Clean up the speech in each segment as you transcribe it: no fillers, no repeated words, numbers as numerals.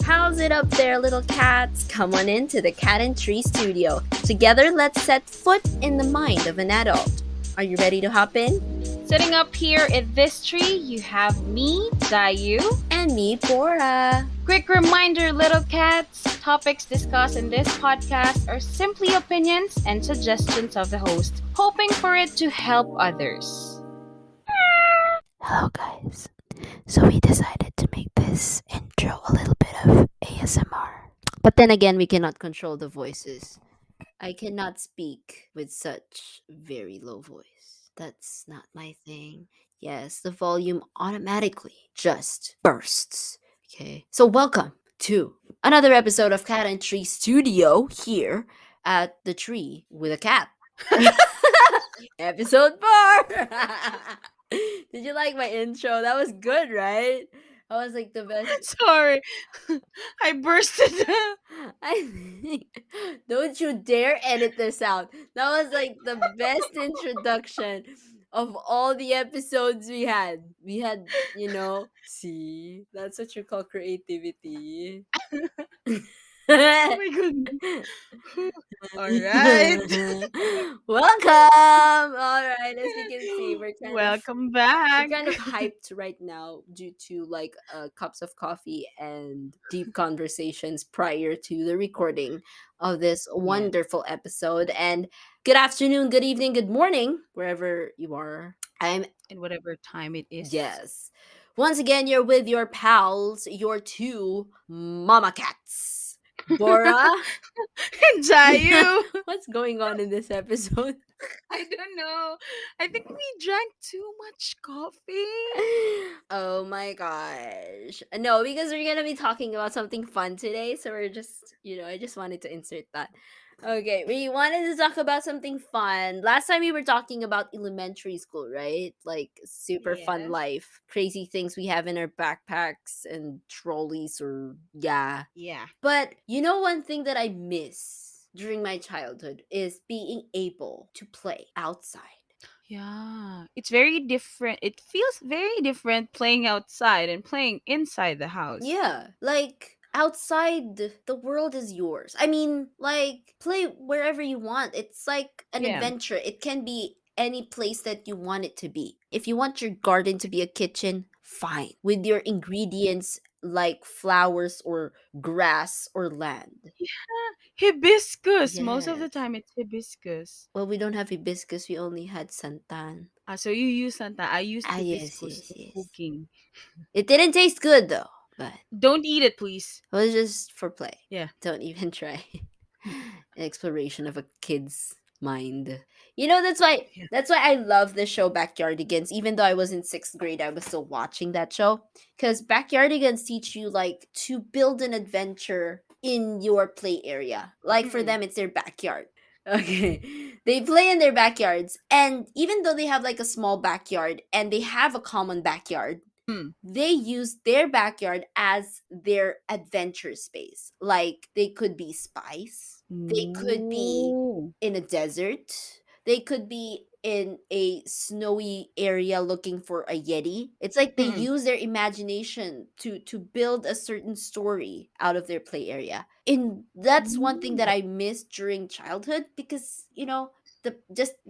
How's it up there, little cats? Come on into the Cat and Tree studio. Together, let's set foot in the mind of an adult. Are you ready to hop in? Sitting up here at this tree, you have me, Dayu. And me, Bora. Quick reminder, little cats, topics discussed in this podcast are simply opinions and suggestions of the host, hoping for it to help others. Hello, guys. So we decided to make this intro a little bit of ASMR. But then again, we cannot control the voices. I cannot speak with such very low voice. That's not my thing. Yes, the volume automatically just bursts. Okay. So welcome to another episode of Cat and Tree Studio here at the tree with a cat. Episode 4. Did you like my intro? That was good, right? That was like the best. Sorry, I bursted. I think, don't you dare edit this out. That was like the best introduction of all the episodes we had. We had, see, that's what you call creativity. Oh my goodness. All right. Welcome. All right, as you can see, Welcome we're back. kind of hyped right now due to like cups of coffee and deep conversations prior to the recording of this Yeah. wonderful episode. And good afternoon, good evening, good morning, wherever you are. I'm And whatever time it is. Yes. Once again, you're with your pals, your two mama cats, Bora. Dayu. What's going on in this episode? I don't know. I think we drank too much coffee. Oh my gosh. No, because we're gonna be talking about something fun today. So we're just, I just wanted to insert that. Okay, we wanted to talk about something fun. Last time we were talking about elementary school, right? Like super fun Yes. life, crazy things we have in our backpacks and trolleys, or yeah. Yeah. But one thing that I miss during my childhood is being able to play outside. Yeah. It's very different. It feels very different playing outside and playing inside the house. Yeah, like outside, the world is yours. I mean, like play wherever you want. It's like an Yeah. adventure. It can be any place that you want it to be. If you want your garden to be a kitchen, fine. With your ingredients like flowers or grass or land. Hibiscus. Most of the Yes. time it's hibiscus. Well, we don't have hibiscus. We only had santan. So you use Santa. I used Ah, yes, hibiscus yes, for yes. cooking. It didn't taste good though, but Don't eat it, please. it was just for play. Yeah. Don't even try. Exploration of a kid's mind. That's why Yeah. I love the show Backyardigans. Even though I was in 6th grade, I was still watching that show. Because Backyardigans teach you like to build an adventure in your play area. Like for Mm. them, it's their backyard. Okay. They play in their backyards. And even though they have like a small backyard and they have a common backyard, they use their backyard as their adventure space. Like they could be spies, they could be Ooh. in a desert, they could be in a snowy area looking for a yeti. It's like they Mm-mm. use their imagination to build a certain story out of their play area. And that's one thing that I missed during childhood because the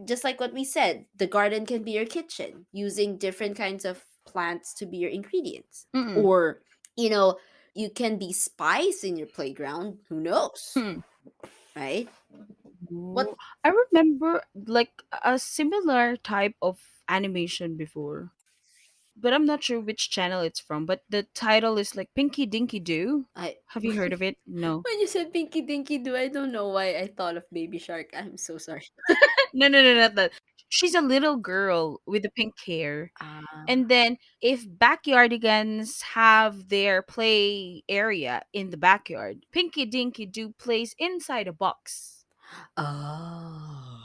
just like what we said, the garden can be your kitchen using different kinds of plants to be your ingredients. Mm-mm. Or you can be spies in your playground, who knows, right? What? Ooh. I remember like a similar type of animation before. But I'm not sure which channel it's from. But the title is like Pinky Dinky Doo. I Have you heard of it? No. When you said Pinky Dinky Do, I don't know why I thought of Baby Shark. I'm so sorry. No, not that. She's a little girl with the pink hair. And then if backyardigans have their play area in the backyard, Pinky Dinky Doo plays inside a box. Oh.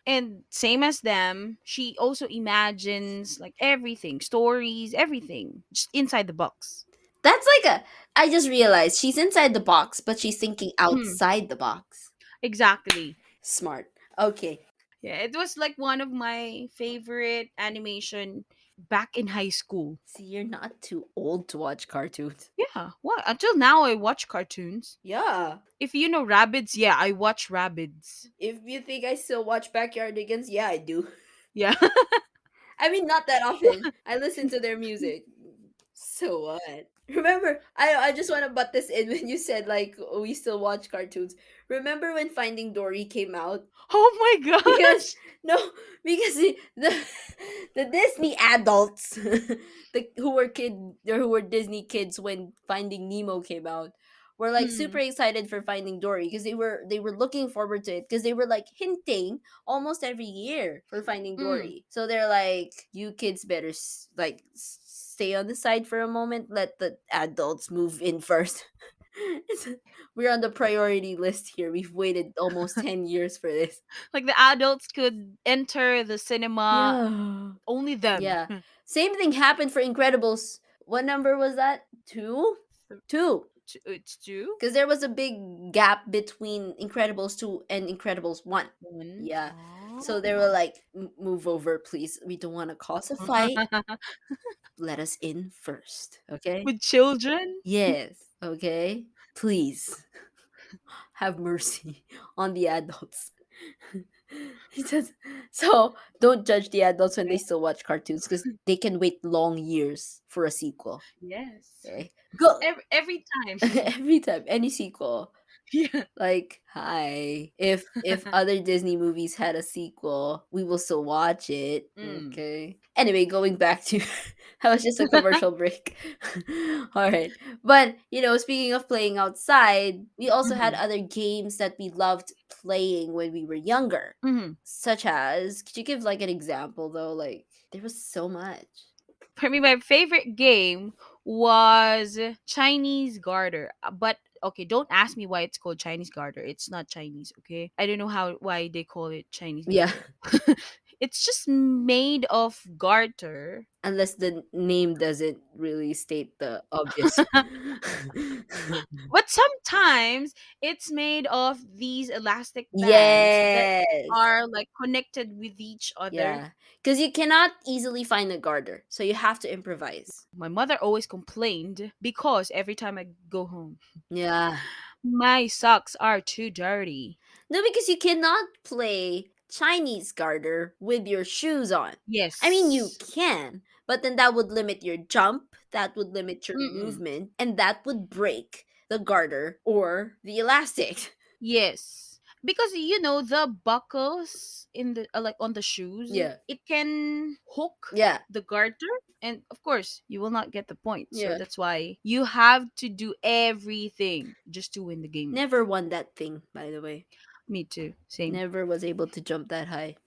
And same as them, she also imagines like everything, stories, everything, just inside the box. That's like I just realized she's inside the box, but she's thinking outside the box. Exactly. Smart. Okay. Yeah, it was like one of my favorite animation back in high school. See, you're not too old to watch cartoons. Yeah, Yeah. What? Until now, I watch cartoons. Yeah. If you know Rabbids, yeah, I watch Rabbids. If you think I still watch Backyardigans, yeah, I do. Yeah. I mean, not that often. I listen to their music. So what? Remember, I just want to butt this in when you said like we still watch cartoons. Remember when Finding Dory came out? Oh my Because gosh. no, because the Disney adults, who were who were Disney kids when Finding Nemo came out, were like super Mm, excited for Finding Dory because they were looking forward to it because they were like hinting almost every year for Finding mm. Dory. So they're like, you kids better stay on the side for a moment. Let the adults move in first. We're on the priority list here. We've waited almost 10 years for this. Like the adults could enter the cinema, Yeah. only them. Yeah. Same thing happened for Incredibles. What number was that? Two? Two. It's two. Because there was a big gap between Incredibles 2 and Incredibles 1. One. Yeah. So they were Oh. like, Move over, please. We don't want to cause a fight. Let us in first." Okay? With children. Yes. Okay? Please have mercy on the adults. He says, so don't judge the adults when they still watch cartoons because they can wait long years for a sequel. Yes. Okay, go Every time. every time any sequel. Yeah. Like, hi, if other Disney movies had a sequel, we will still watch it. Mm. Okay. Anyway, going back to that was just a commercial break. All right. But, speaking of playing outside, we also had Mhm. other games that we loved playing when we were younger. Mhm. Such as, could you give like an example though? Like, there was so much. For me, my favorite game was Chinese Garter. But okay, don't ask me why it's called Chinese Garter. It's not Chinese, okay? I don't know why they call it Chinese Yeah. Garter. It's just made of garter. Unless the name doesn't really state the obvious. But sometimes it's made of these elastic bands that Yes. are like connected with each other. Yeah. Because you cannot easily find a garter. So you have to improvise. My mother always complained because every time I go home, Yeah. my socks are too dirty. No, because you cannot play Chinese garter with your shoes on. I mean, you Yes. can, but then that would limit your jump, that would limit your Mm-mm. movement, and that would break the garter or the elastic. Yes. Because the buckles in the like on the shoes, Yeah. it can hook Yeah. the garter, and of course, you will not get the point. So Yeah. that's why you have to do everything just to win the game. Never won that thing, by the way. Me too. Same. Never was able to jump that high.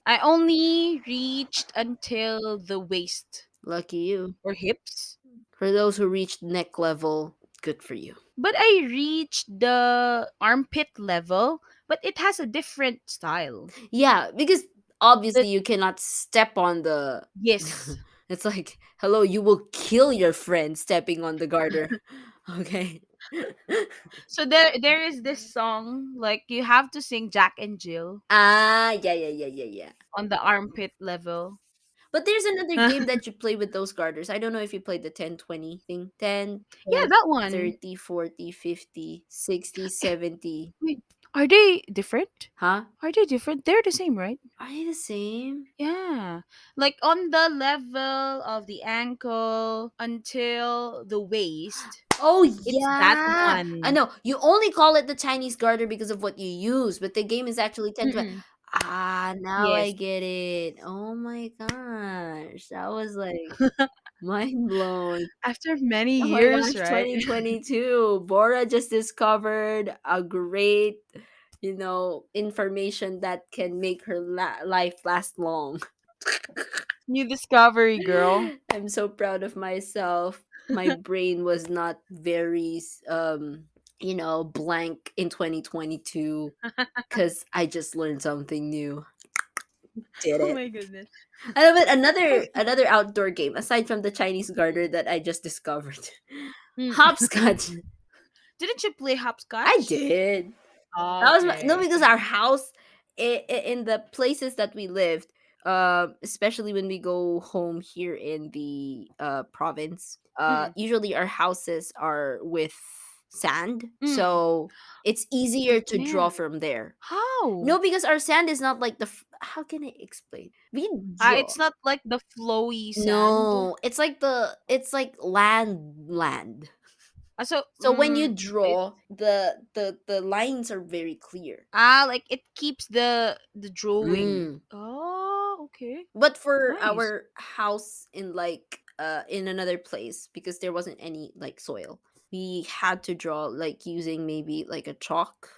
I only reached until the waist Lucky you. or hips, For those who reached neck level, good for you. but I reached the armpit level, but it has a different style. Yeah, because The obviously you cannot step on the. Yes. It's like, hello, you will kill your friend stepping on the garter. Okay. So there is this song like you have to sing Jack and Jill Ah, yeah, yeah, yeah, yeah, yeah. on the armpit level. But there's another Yeah, game that you play with those garters. I don't know if you played the 10-20 thing. 10, 20, that one. 30, 40, 50, 60, 70. Wait, are they different? Huh? Are they different? They're the same, right? Are they the same? Yeah. Like on the level of the ankle until the waist. Oh It's that yeah, I one. know. You only call it the Chinese garter because of what you use, but the game is actually 10-20. Mm-mm. Ah, now I Yes. get it. Oh my gosh, that was like mind blown. After many Oh my years, gosh, right? 2022. Bora just discovered a great, information that can make her life last long. New discovery, girl. I'm so proud of myself. My brain was not very blank in 2022 cuz I just learned something new. Did Oh it. my goodness. I love it. Another outdoor game aside from the Chinese garter that I just discovered. Mm. Hopscotch. Didn't you play I hopscotch? did. That was no, Okay. because our house in the places that we lived, especially when we go home here in the province. Mm-mm. Usually our houses are with sand, Mm. so it's You easier to draw can. from there. How? No, because our sand is not like how can I explain? We draw. It's not like the flowy sand. No, it's like land. So, So when you it, draw, the lines are very clear. like it keeps the drawing. Mm. Oh, okay. But for Nice. our house in like in another place, because there wasn't any like soil, we had to draw like using maybe like a chalk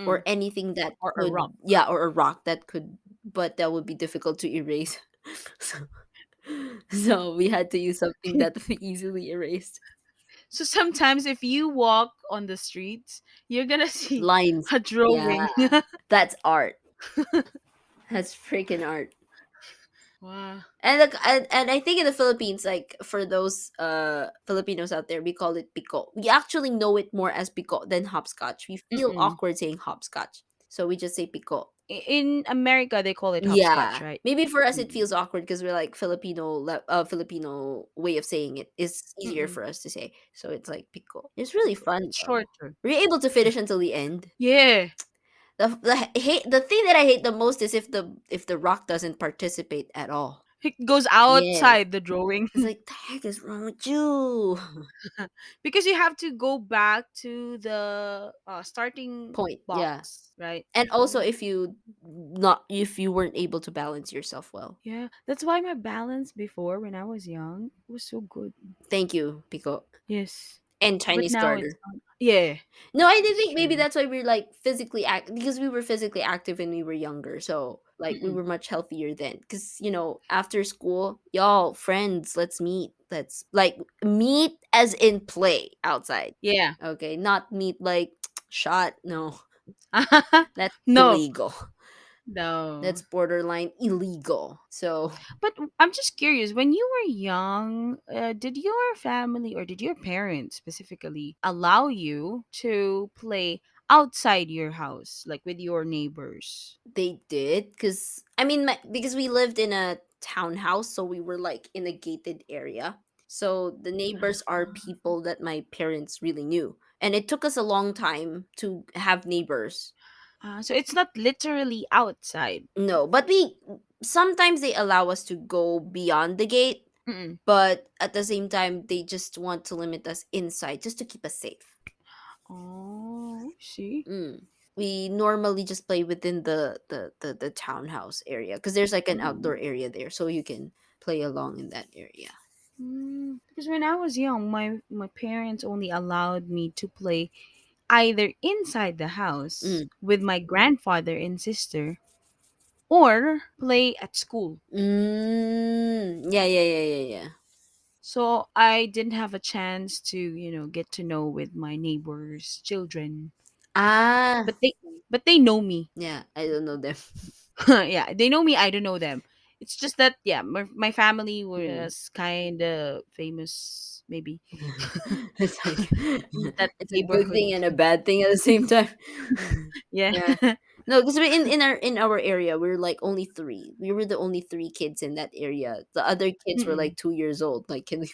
or Mm-mm. anything that Or a could, rock. yeah, or a rock that could, but that would be difficult to erase. so, so we had to use something that we easily erased. So sometimes if you walk on the streets, you're gonna see Lines. a Yeah. drawing. That's art. That's freaking art. Wow. And look, and I think in the Philippines, like for those Filipinos out there, we call it pico. We actually know it more as pico than hopscotch. We feel Mm-mm. awkward saying hopscotch, so we just say pico. In America, they call it hopscotch, Yeah, right? maybe for us it Mm-mm. feels awkward because we're like Filipino way of saying it is easier Mm-mm. for us to say. So it's like pico. It's really fun It's though. shorter. Were you able to finish until the end? Yeah. The thing that I hate the most is if the rock doesn't participate at all. It goes Yes. outside the drawing. It's like, the heck is wrong with you? Because you have to go back to the starting Point. Yeah. box, right? And also Oh. if you weren't able to balance yourself well. Yeah, that's why my balance before when I was young was so good. Thank you, Pico. Yes. And But Chinese now it's garter. not. Yeah, No, I did it's think maybe true. that's why we're like physically act because we were physically active when we were younger. So like we Mm-mm. were much healthier then. Cause after school, y'all friends, let's meet. Let's like meet as in play outside. Yeah. Okay, not meet like shot. No, that's No, illegal. no. That's borderline illegal. So But I'm just curious. When you were young, did your family or did your parents specifically allow you to play outside your house, like with your neighbors? they did, because I mean, because we lived in a townhouse, so we were like in a gated area. So the neighbors are people that my parents really knew, and it took us a long time to have neighbors. So it's not literally outside. No, but we sometimes they allow us to go beyond the gate, Mm-mm. but at the same time they just want to limit us inside just to keep us safe. Oh, see. Mm. We normally just play within the townhouse area because there's like an outdoor area there, so you can play along in that area. Because when I was young, my parents only allowed me to play either inside the house Mm. with my grandfather and sister or play at school. Yeah, yeah, yeah, yeah, yeah. So I didn't have a chance to, get to know with my neighbors' children. Ah, But they know me. yeah. I don't know them. Yeah, they know me. I don't know them. It's just that yeah, my family Mm. was kind of famous, maybe It's like in that it's a good neighborhood. thing and a bad thing at the same time. Yeah. Yeah. No, because we in our area we're like only three. We were the only three kids in that area. The other kids were Mm-mm. like 2 years old. Like, can we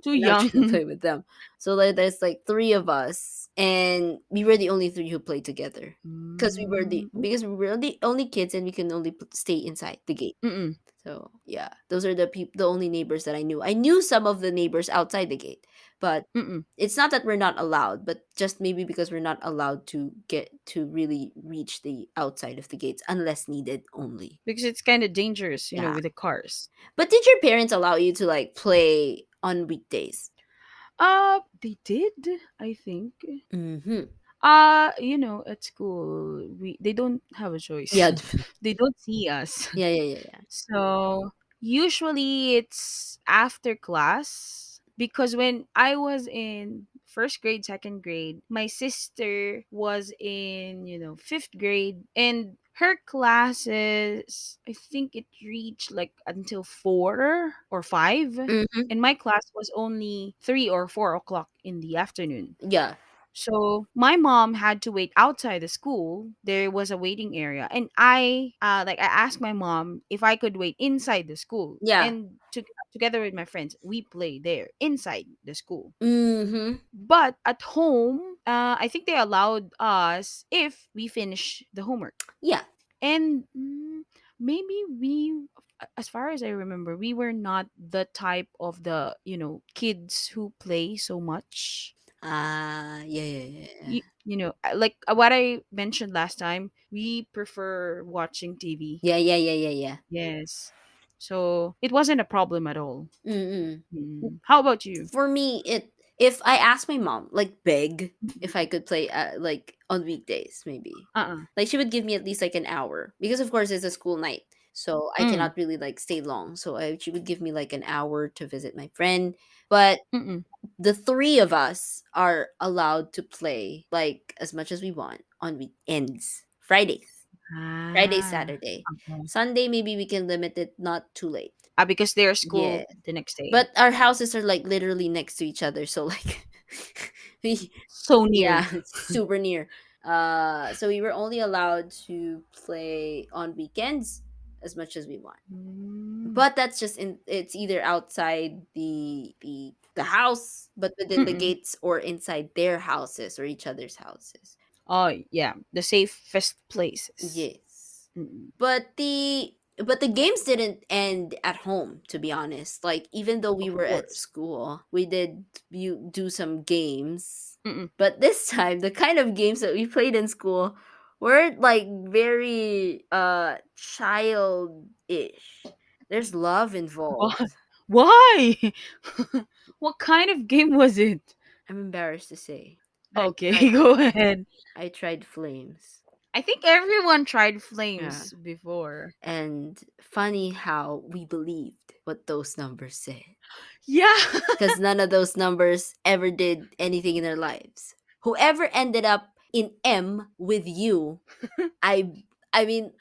Too can actually young. play with them? So like, there's like three of us, and we were the only three who played together. Because we were the only kids, and we can only stay inside the gate. Mm-mm. So yeah, those are the only neighbors that I knew. I knew some of the neighbors outside the gate, but Mm-mm. it's not that we're not allowed, but just maybe because we're not allowed to get to really reach the outside of the gates unless needed only. Because it's kind of dangerous, Yeah. with the cars. But did your parents allow you to like play on weekdays? They did, I think. Mm-hmm. At school, we they don't have a choice. Yeah. They don't see us. Yeah, yeah, yeah, yeah. So usually it's after class because when I was in first grade, second grade, my sister was in, fifth grade and her classes, I think it reached like until 4 or 5. Mm-hmm. And my class was only 3 or 4 o'clock in the afternoon. Yeah. So my mom had to wait outside the school. There was a waiting area, and I asked my mom if I could wait inside the school, Yeah. and together with my friends, we play there inside the school. Mm-hmm. But at home, I think they allowed us if we finish the homework. Yeah. And maybe as far as I remember, we were not the type of the kids who play so much. Yeah, yeah, yeah, yeah. Like what I mentioned last time, we prefer watching TV. Yeah, yeah, yeah, yeah, yeah. Yes, so it wasn't a problem at all. Mm-mm. How about you? For me, if I ask my mom, like beg, if I could play like on weekdays, maybe. Uh-uh. Like she would give me at least like an hour because of course it's a school night. So I Mm. cannot really like stay long. So she would give me like an hour to visit my friend. But Mm-mm. the three of us are allowed to play like as much as we want on weekends. Friday, Ah, Saturday. okay. Sunday maybe we can limit it not too late. Because there's Yeah. school the next day. But our houses are like literally next to each other, so like we So yeah, near. it's super near. So we were only allowed to play on weekends as much as we want. Mm. But that's just it's either outside the house but within the Mm-mm. gates or inside their houses or each other's houses. Oh yeah, the safest places. Yes. Mm-mm. But the games didn't end at home, to be honest. Like even though we Of were at course. school, we did you do some games. Mm-mm. But this time the kind of games that we played in school weren't like very childish. There's love Why? involved. Why? What kind of game was it? I'm embarrassed to say. I Okay, tried go ahead. I tried flames. I think everyone tried Yeah. flames before. And funny how we believed what those numbers said. Yeah. Because none of those numbers ever did anything in their lives. Whoever ended up in M with you, I I mean,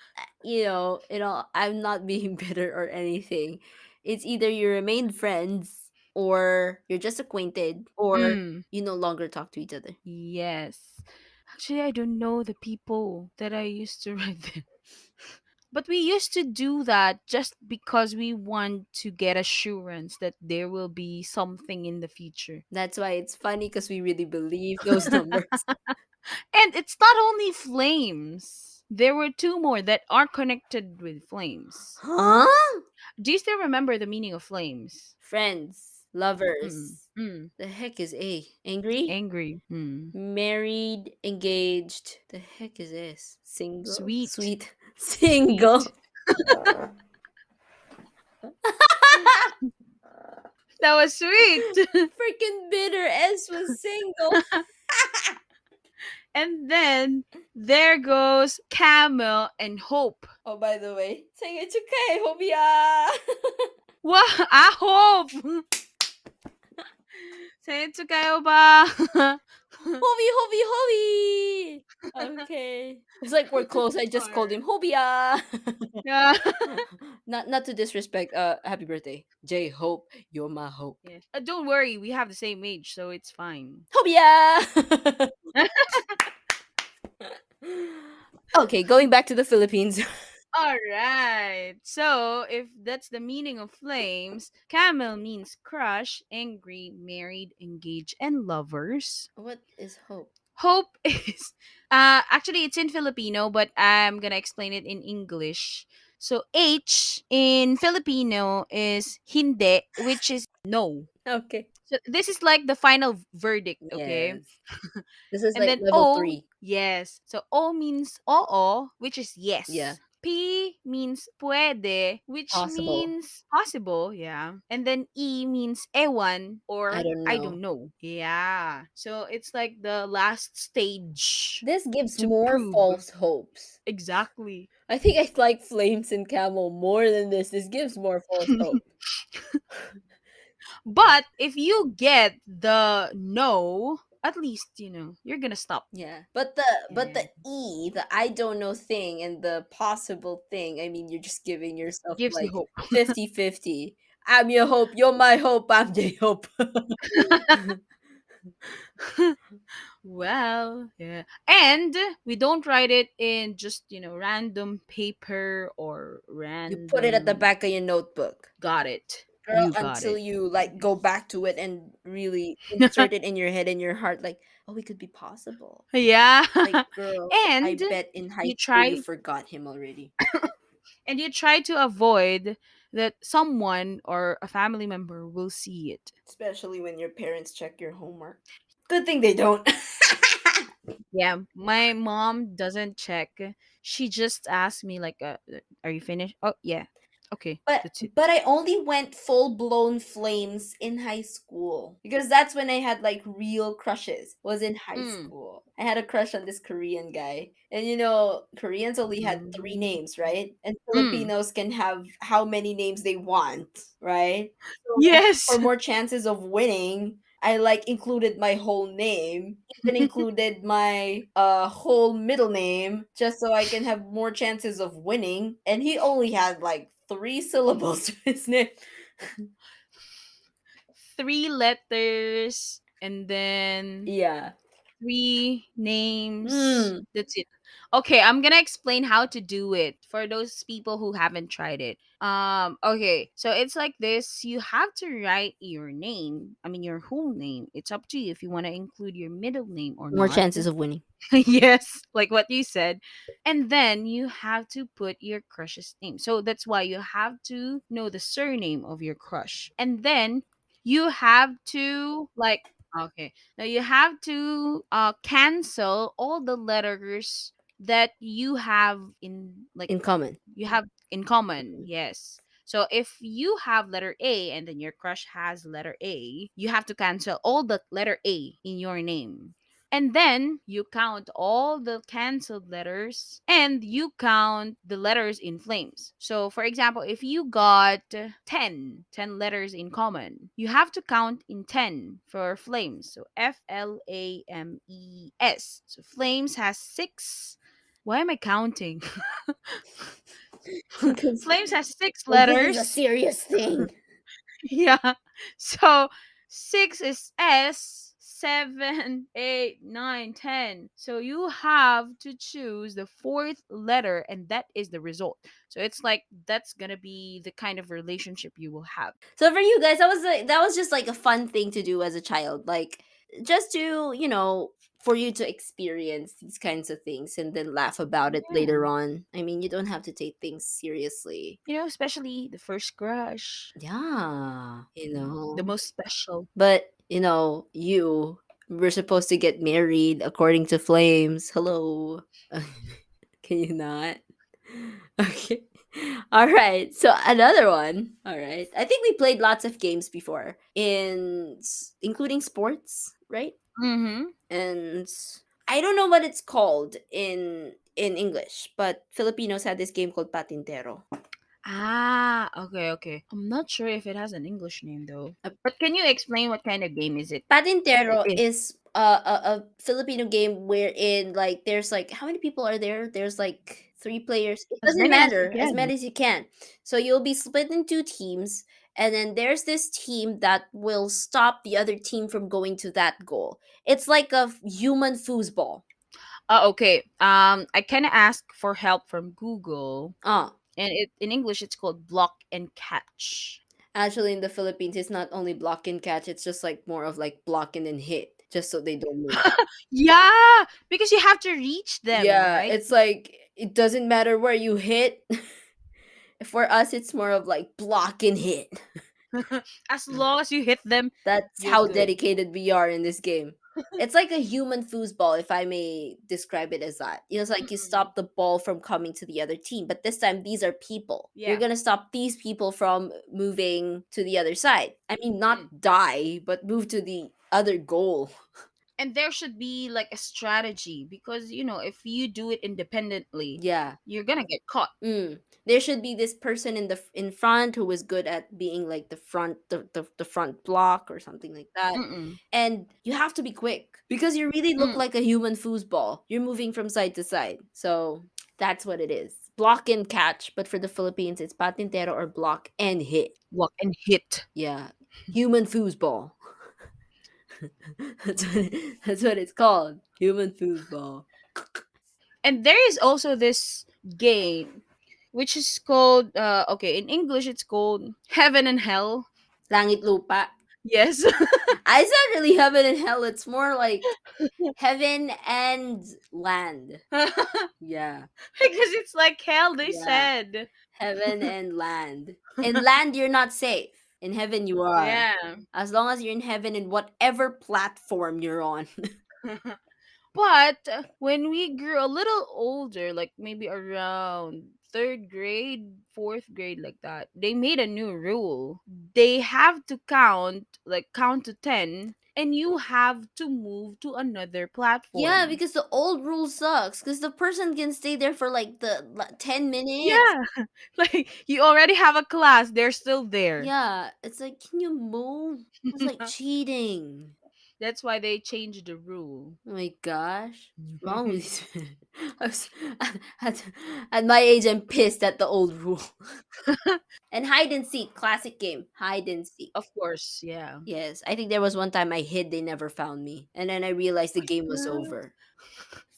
I'm not being bitter or anything. It's either you remained friends or you're just acquainted or Mm. you no longer talk to each other. Yes. Actually, I don't know the people that I used to write them. But we used to do that just because we want to get assurance that there will be something in the future. That's why it's funny because we really believe those numbers. And it's not only flames. There were two more that are connected with flames. Huh? Do you still remember the meaning of flames? Friends, Mm. lovers. Mm. The heck is A? Angry? Angry. Mm. Married, engaged. The heck is this? Single? Sweet. Sweet. Sweet. Single. That was sweet. Freaking bitter S was single. And then there goes Camel and Hope. Oh, by the way, 생일 축하해, 호비야. What? I hope. 생일 축하해요, 봐. Hobi, Hobi, Hobi. Okay. It's like we're close. I just called him Alright. Hobia. Yeah. Not to disrespect. Happy birthday, J Hope. You're my hope. Yeah. Don't worry, we have the same age, so it's fine. Hobia. Okay, going back to the Philippines. All right. So, if that's the meaning of flames, camel means crush, angry, married, engaged, and lovers. What is hope? Hope is actually it's in Filipino, but I'm going to explain it in English. So, H in Filipino is hindi, which is no. Okay. So, this is like the final verdict, okay? Yes. This is And like then level O, 3. yes. So O means oo, which is Yeah. yes. P means puede, which Possible. means possible, yeah. And then E means ewan I or don't I know. don't know. Yeah. So it's like the last stage This gives to more prove. false hopes. Exactly. I think I like Flames and Camel more than this. This gives more false hope. But if you get the no, at least, you're gonna stop. Yeah. But the Yeah. the I don't know thing and the possible thing, I mean you're just giving yourself Gives you like hope. 50-50. I'm your hope, you're my hope, I'm J Hope. Well, yeah. And we don't write it in just, random paper or You put it at the random. back of your notebook. Got it. Girl, You got until it. you like go back to it and really insert it in your head and your heart, like, oh, it could be possible. Yeah. Like, girl, I and bet in high you school you try forgot him already. and you try to avoid that someone or a family member will see it. Especially when your parents check your homework. Good thing they don't. Yeah, my mom doesn't check. She just asks me like, "Are you finished?" Oh, yeah. Okay, But that's it. but I only went full blown flames in high school because that's when I had like real crushes. Was in high Mm. school. I had a crush on this Korean guy. And Koreans only had three Mm. names, right? And Mm. Filipinos can have how many names they want, right? So Yes. for more chances of winning, I like included my whole name, even included my whole middle name just so I can have more chances of winning. And he only had like three syllables to his name. Three letters and then Yeah. three names. Mm. That's it. Okay, I'm gonna explain how to do it for those people who haven't tried it. Okay, so it's like this. You have to write your name. I mean, your whole name. It's up to you if you want to include your middle name or More not. chances of winning. Yes, like what you said. And then you have to put your crush's name. So that's why you have to know the surname of your crush. And then you have to like okay. Now you have to cancel all the letters that you have in like In common. you have in common. Yes. So if you have letter A and then your crush has letter A, you have to cancel all the letter A in your name. And then you count all the canceled letters and you count the letters in flames. So, for example, if you got 10 letters in common, you have to count in 10 for flames. So, Flames. So, flames has six. Why am I counting? Because Flames has six this is a letters. serious thing. Yeah. So six is S, seven, eight, nine, 10. So you have to choose the fourth letter, and that is the result. So it's like that's gonna be the kind of relationship you will have. So for you guys, that was just like a fun thing to do as a child, like just to for you to experience these kinds of things and then laugh about it Yeah. later on. I mean, you don't have to take things seriously. Especially the first crush, Yeah, the most special. but you were supposed to get married according to Flames. Hello. Can you not? Okay. All right. So another one. All right. I think we played lots of games before including sports, right? Mm-hmm. And I don't know what it's called in English, but Filipinos had this game called Patintero. Ah, okay, okay. I'm not sure if it has an English name though. A But can you explain what kind of game is it? It Patintero is. is a Filipino game wherein like there's like how many people are there? There's like three players. It As doesn't many as you matter, as can. many as you can. So you'll be split in two teams, and then there's this team that will stop the other team from going to that goal. It's like a human foosball. Okay. I kind of asked for help from Google, Ah, and in English it's called block and catch. actually, in the Philippines, it's not only block and catch. It's just like more of like block and then hit, just so they don't move. Yeah, because you have to reach them, Yeah, right? it's like it doesn't matter where you hit. For us, it's more of like block and hit. As long as you hit them, That's you're how good. dedicated we are in this game. It's like a human foosball, if I may describe it as that. It's like you Mm-mm. stop the ball from coming to the other team, but this time these are people. You're Yeah. gonna stop these people from moving to the other side. I mean, Mm. not die, but move to the other goal. And there should be like a strategy because if you do it independently, Yeah. you're gonna get caught. There should be this person in front who is good at being like the front block or something like that. Mm-mm. And you have to be quick because you really look Mm. like a human foosball. You're moving from side to side. So that's what it is. Block and catch, but for the Philippines it's patintero or block and hit. Block and hit. Yeah. Human foosball. That's what it's called. Human foosball. And there is also this game which is called okay, in English it's called Heaven and Hell. Langit lupa. Yes. It's not really heaven and hell. It's more like heaven and land. Because Yeah. it's like hell, they Yeah. said. Heaven and land. In land, you're not safe. In heaven, you are. Yeah. As long as you're in heaven in whatever platform you're on. But when we grew a little older, like maybe around third grade, fourth grade, like that, they made a new rule. They have to count to 10, and you have to move to another Yeah, platform. because the old rule sucks. Because the person can stay there for like 10 minutes. Yeah. Like you already have a class, they're still there. Yeah, it's like, can you move? It's like cheating. That's why they changed the rule. Oh my gosh. What's wrong with these men? I was, at, at my age, I'm pissed at the old rule. And hide and seek, classic game. Hide and seek. Of course, yeah. Yes, I think there was one time I hid, they never found me. And then I realized the game was Yeah. over.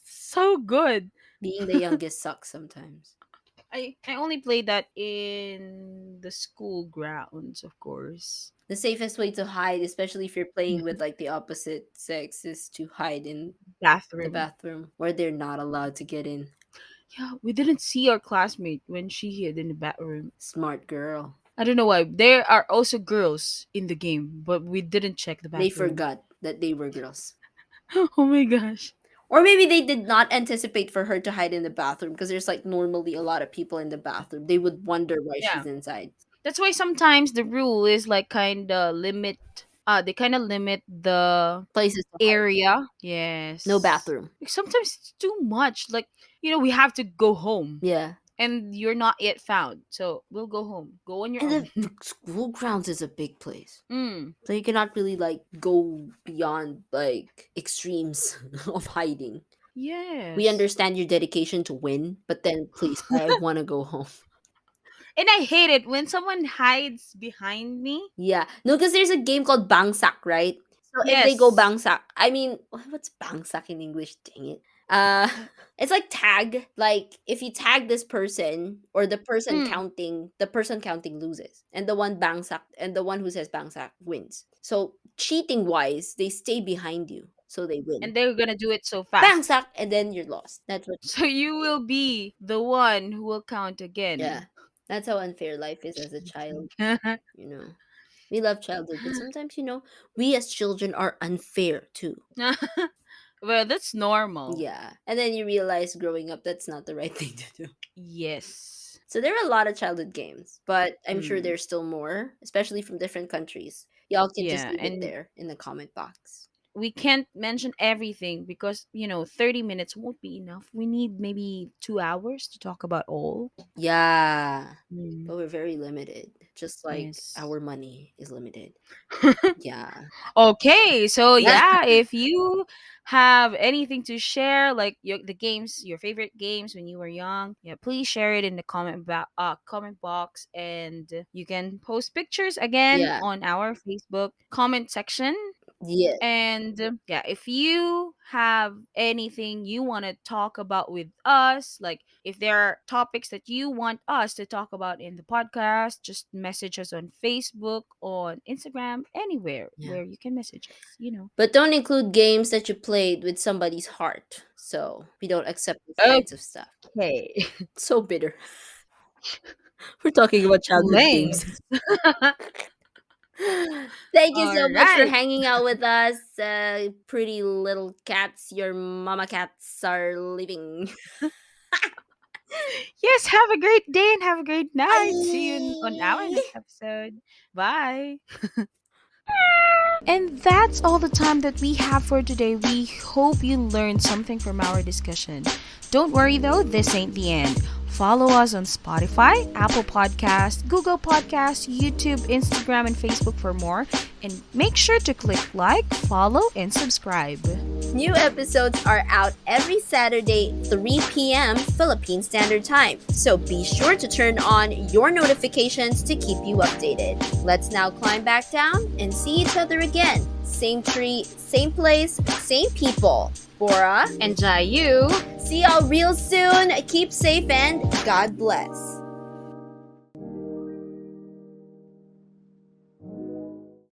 So good. Being the youngest sucks sometimes. I only played that in the school grounds, of course. The safest way to hide, especially if you're playing with like the opposite sex, is to hide in the Bathroom. bathroom where they're not allowed to get in. Yeah, we didn't see our classmate when she hid in the bathroom. Smart girl. I don't know why. There are also girls in the game, but we didn't check the They bathroom. forgot that they were girls. Oh my gosh. Or maybe they did not anticipate for her to hide in the bathroom because there's like normally a lot of people in the bathroom. They would wonder why Yeah. she's inside. That's why sometimes the rule is like kind of limit they kind of limit the Places to hide. area. No Yes. bathroom. Like, sometimes it's too much. Like, we have to go home Yeah. and you're not yet found. So we'll go home. Go on your And own. the school grounds is a big place. Mm. So you cannot really like go beyond like extremes of hiding. We Yes. understand your dedication to win, but then please, I want to go home. And I hate it when someone hides behind me. Yeah. No, because there's a game called Bangsak, right? So if they go Yes. Bangsak, I mean, what's Bangsak in English? Dang it. Uh, it's like tag. Like if you tag this person or Mm. the person counting loses, and the one Bangsak and the one who says Bangsak wins. So cheating wise, they stay behind you, so they win. And they're gonna do it so fast. Bangsak, and then you're lost. That's what. So you will be the one who will count Yeah, again. that's how unfair life is as a child. You know, we love childhood, but sometimes we as children are unfair too. Well, that's normal. Yeah. And then you realize growing up that's not the right thing to do. Yes. So there are a lot of childhood games, but I'm sure Mm. there's still more, especially from different countries. Y'all can just Yeah, leave it and there in the comment box. we can't mention everything because 30 minutes won't be enough. We need maybe 2 hours to talk about all. Yeah. Mm. But we're very limited, just like Yes. our money is limited. Yeah. Okay, so Yeah. yeah, if you have anything to share, like your favorite games when you were young, yeah, please share it in the comment box, and you can post pictures again Yeah. on our Facebook comment section. Yeah. And yeah, if you have anything you want to talk about with us, like if there are topics that you want us to talk about in the podcast, just message us on Facebook, on Instagram, anywhere Yeah. where you can message us. But don't include games that you played with somebody's heart. So we don't accept those kinds of stuff. Okay. So bitter. We're talking about childhood Lame. games. Thank you All so much for right. hanging out with us, pretty little cats. Your mama cats are leaving. Yes, have a great day and have a great night. See you on our Bye. next episode. Bye. And that's all the time that we have for today. We hope you learned something from our discussion. Don't worry though, this ain't the end. Follow us on Spotify, Apple Podcast, Google Podcast, YouTube, Instagram, and Facebook for more. And make sure to click like, follow, and subscribe. New episodes are out every Saturday, 3 p.m. Philippine Standard Time. So be sure to turn on your notifications to keep you updated. Let's now climb back down and see each other again. same tree, same place, same people. Bora and Jayu. See y'all real soon. Keep safe and God bless.